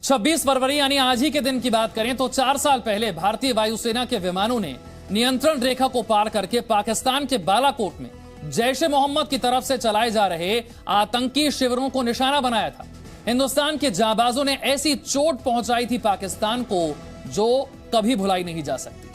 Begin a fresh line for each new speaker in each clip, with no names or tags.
26 फरवरी यानी आज ही के दिन की बात करें तो 4 साल पहले भारतीय वायुसेना के विमानों ने नियंत्रण रेखा को पार करके पाकिस्तान के बालाकोट में जैश ए मोहम्मद की तरफ से चलाए जा रहे आतंकी शिविरों को निशाना बनाया था। हिंदुस्तान के जांबाजों ने ऐसी चोट पहुंचाई थी पाकिस्तान को जो कभी भुलाई नहीं जा सकती।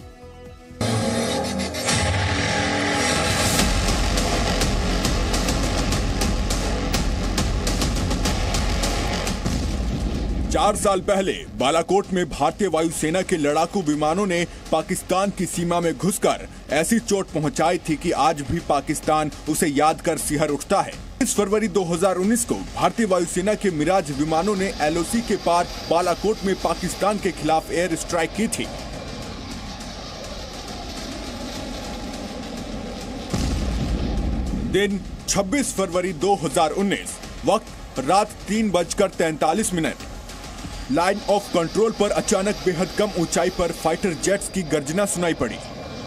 4 साल पहले बालाकोट में भारतीय वायुसेना के लड़ाकू विमानों ने पाकिस्तान की सीमा में घुसकर ऐसी चोट पहुंचाई थी कि आज भी पाकिस्तान उसे याद कर सिहर उठता है। 20 फरवरी 2019 को भारतीय वायुसेना के मिराज विमानों ने एलओसी के पार बालाकोट में पाकिस्तान के खिलाफ एयर स्ट्राइक की थी। दिन 26 फरवरी 2019, वक्त रात 3:43। लाइन ऑफ कंट्रोल पर अचानक बेहद कम ऊंचाई पर फाइटर जेट्स की गर्जना सुनाई पड़ी।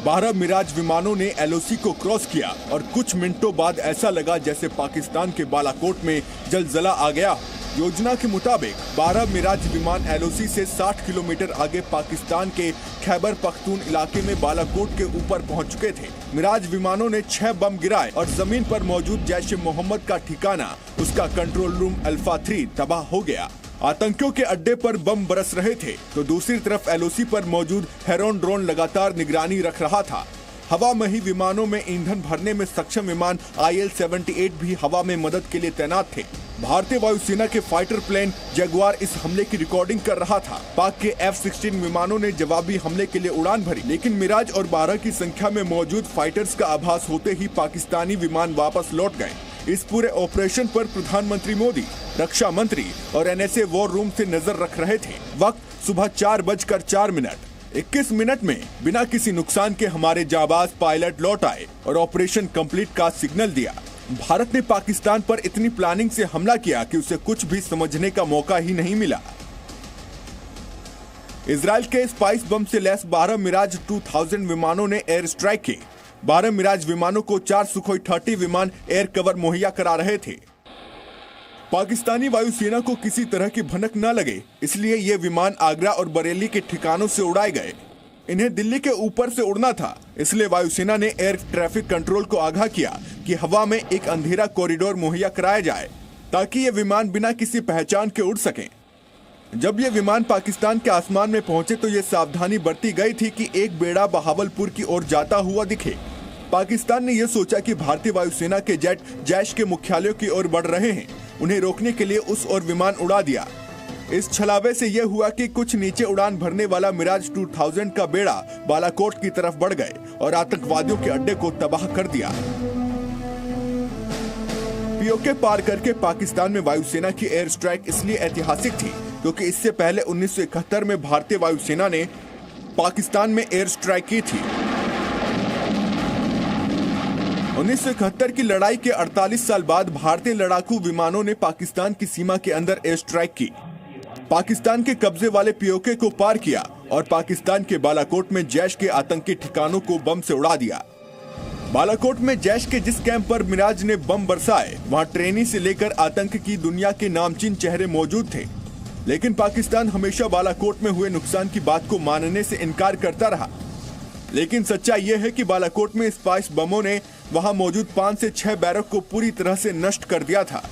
12 मिराज विमानों ने एलओसी को क्रॉस किया और कुछ मिनटों बाद ऐसा लगा जैसे पाकिस्तान के बालाकोट में जलजला आ गया। योजना के मुताबिक 12 मिराज विमान एलओसी से 60 किलोमीटर आगे पाकिस्तान के खैबर पख्तून इलाके में बालाकोट के ऊपर पहुंच चुके थे। मिराज विमानों ने 6 बम गिराए और जमीन पर मौजूद जैश ए मोहम्मद का ठिकाना, उसका कंट्रोल रूम अल्फा 3 तबाह हो गया। आतंकियों के अड्डे पर बम बरस रहे थे तो दूसरी तरफ एलओसी पर मौजूद हेरोन ड्रोन लगातार निगरानी रख रहा था। हवा में ही विमानों में ईंधन भरने में सक्षम विमान IL-78 भी हवा में मदद के लिए तैनात थे। भारतीय वायुसेना के फाइटर प्लेन जगुआर इस हमले की रिकॉर्डिंग कर रहा था। पाक के F-16 विमानों ने जवाबी हमले के लिए उड़ान भरी, लेकिन मिराज और 12 की संख्या में मौजूद फाइटर्स का आभास होते ही पाकिस्तानी विमान वापस लौट गए। इस पूरे ऑपरेशन पर प्रधानमंत्री मोदी, रक्षा मंत्री और NSA वॉर रूम से नजर रख रहे थे। वक्त सुबह 4:04। 21 मिनट में बिना किसी नुकसान के हमारे जाबाज पायलट लौट आए और ऑपरेशन कंप्लीट का सिग्नल दिया। भारत ने पाकिस्तान पर इतनी प्लानिंग से हमला किया कि उसे कुछ भी समझने का मौका ही नहीं मिला। इजराइल के स्पाइस बम से लैस 12 मिराज 2000 विमानों ने एयर स्ट्राइक की। 12 मिराज विमानों को 4 सुखोई 30 विमान एयर कवर मुहैया करा रहे थे। पाकिस्तानी वायुसेना को किसी तरह की भनक न लगे, इसलिए ये विमान आगरा और बरेली के ठिकानों से उड़ाए गए। इन्हें दिल्ली के ऊपर से उड़ना था, इसलिए वायुसेना ने एयर ट्रैफिक कंट्रोल को आगाह किया कि हवा में एक अंधेरा कॉरिडोर मुहैया कराया जाए ताकि ये विमान बिना किसी पहचान के उड़ सकें। जब ये विमान पाकिस्तान के आसमान में पहुंचे तो ये सावधानी बरती गई थी कि एक बेड़ा बहावलपुर की ओर जाता हुआ दिखे। पाकिस्तान ने यह सोचा कि भारतीय वायुसेना के जेट जैश के मुख्यालयों की ओर बढ़ रहे हैं, उन्हें रोकने के लिए उस ओर विमान उड़ा दिया। इस छलावे से यह हुआ कि कुछ नीचे उड़ान भरने वाला मिराज 2000 का बेड़ा बालाकोट की तरफ बढ़ गए और आतंकवादियों के अड्डे को तबाह कर दिया। पीओके पार करके पाकिस्तान में वायुसेना की एयर स्ट्राइक इसलिए ऐतिहासिक थी क्योंकि इससे पहले 1971 में भारतीय वायुसेना ने पाकिस्तान में एयर स्ट्राइक की थी। 1971 की लड़ाई के 48 साल बाद भारतीय लड़ाकू विमानों ने पाकिस्तान की सीमा के अंदर एयर स्ट्राइक की, पाकिस्तान के कब्जे वाले पीओके को पार किया और पाकिस्तान के बालाकोट में जैश के आतंकी ठिकानों को बम से उड़ा दिया। बालाकोट में जैश के जिस कैंप पर मिराज ने बम बरसाए, वहां ट्रेनी से लेकर आतंक की दुनिया के नामचीन चेहरे मौजूद थे, लेकिन पाकिस्तान हमेशा बालाकोट में हुए नुकसान की बात को मानने से इनकार करता रहा। लेकिन सच्चाई यह है कि बालाकोट में स्पाइस बमों ने वहां मौजूद 5 से 6 बैरक को पूरी तरह से नष्ट कर दिया था।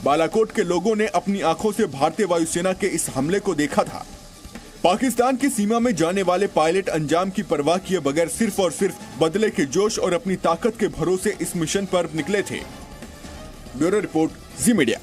बालाकोट के लोगों ने अपनी आंखों से भारतीय वायुसेना के इस हमले को देखा था। पाकिस्तान की सीमा में जाने वाले पायलट अंजाम की परवाह किए बगैर सिर्फ और सिर्फ बदले के जोश और अपनी ताकत के भरोसे इस मिशन पर निकले थे। ब्यूरो रिपोर्ट, जी मीडिया।